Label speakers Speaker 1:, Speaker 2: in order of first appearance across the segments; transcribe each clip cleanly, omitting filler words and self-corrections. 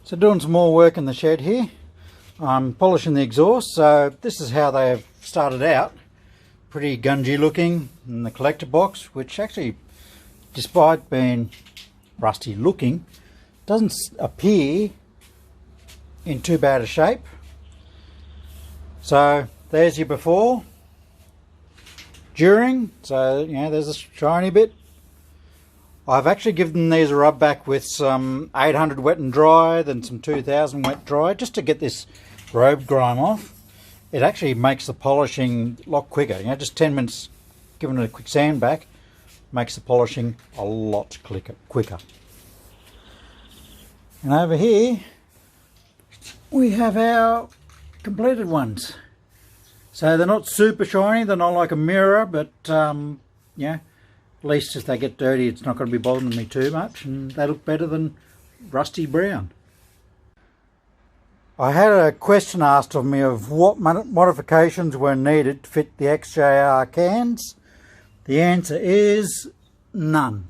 Speaker 1: So doing some more work in the shed here. I'm polishing the exhaust, so this is how they have started out. Pretty gungy looking in the collector box, which actually, despite being rusty looking, doesn't appear in too bad a shape. So there's your before, during, so you know there's a shiny bit. I've actually given these a rub back with some 800 wet and dry, then some 2000 wet dry, just to get this robe grime off. It actually makes the polishing a lot quicker. You know, just 10 minutes giving it a quick sand back makes the polishing a lot quicker. And over here we have our completed ones. So they're not super shiny, they're not like a mirror, but yeah, at least if they get dirty it's not going to be bothering me too much, and they look better than rusty brown. I had a question asked of me of what modifications were needed to fit the XJR cans. The answer is none.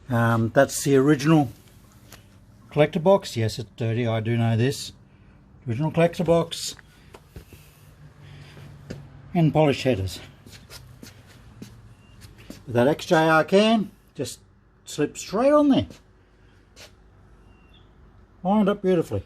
Speaker 1: That's the original collector box. Yes, it's dirty, I do know this. Original collector box and polished headers. With that XJR can, just slips straight on there. Lined up beautifully.